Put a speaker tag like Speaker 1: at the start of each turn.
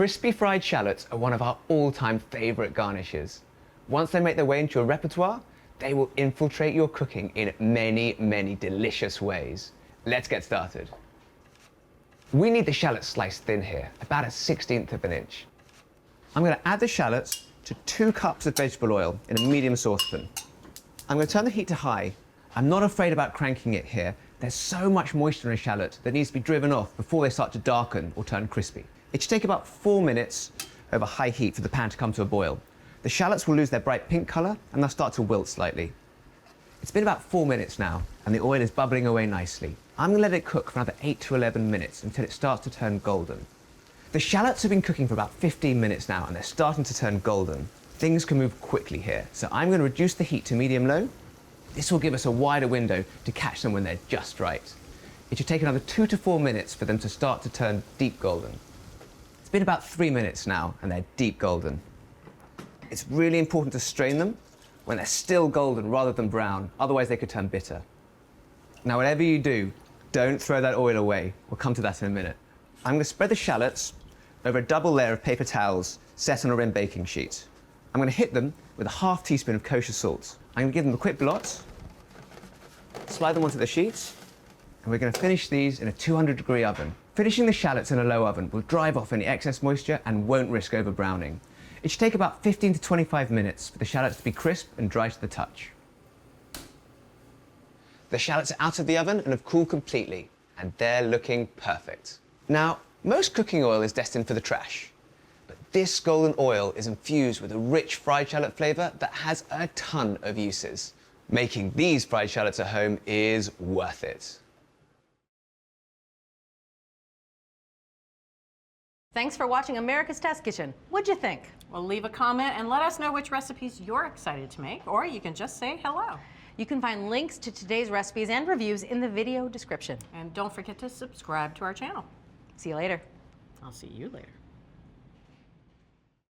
Speaker 1: Crispy fried shallots are one of our all-time favorite garnishes. Once they make their way into your repertoire, they will infiltrate your cooking in many, many delicious ways. Let's get started. We need the shallots sliced thin here, about 1/16 of an inch. I'm going to add the shallots to 2 cups of vegetable oil in a medium saucepan. I'm going to turn the heat to high. I'm not afraid about cranking it here. There's so much moisture in a shallot that needs to be driven off before they start to darken or turn crispy. It should take about 4 minutes over high heat for the pan to come to a boil. The shallots will lose their bright pink colour and they'll start to wilt slightly. It's been about 4 minutes now and the oil is bubbling away nicely. I'm going to let it cook for another 8 to 11 minutes until it starts to turn golden. The shallots have been cooking for about 15 minutes now and they're starting to turn golden. Things can move quickly here, so I'm going to reduce the heat to medium-low. This will give us a wider window to catch them when they're just right. It should take another 2 to 4 minutes for them to start to turn deep golden. It's been about 3 minutes now and they're deep golden. It's really important to strain them when they're still golden rather than brown, otherwise they could turn bitter. Now whatever you do, don't throw that oil away. We'll come to that in a minute. I'm going to spread the shallots over a double layer of paper towels set on a rim baking sheet. I'm going to hit them with a ½ teaspoon of kosher salt. I'm going to give them a quick blot, slide them onto the sheets, and we're going to finish these in a 200-degree oven. Finishing the shallots in a low oven will drive off any excess moisture and won't risk over browning. It should take about 15 to 25 minutes for the shallots to be crisp and dry to the touch. The shallots are out of the oven and have cooled completely, and they're looking perfect. Now, most cooking oil is destined for the trash, but this golden oil is infused with a rich fried shallot flavour that has a ton of uses. Making these fried shallots at home is worth it.
Speaker 2: Thanks for watching America's Test Kitchen. What'd you think?
Speaker 3: Well, leave a comment and let us know which recipes you're excited to make, or you can just say hello.
Speaker 2: You can find links to today's recipes and reviews in the video description.
Speaker 3: And don't forget to subscribe to our channel.
Speaker 2: See you later.
Speaker 3: I'll see you later.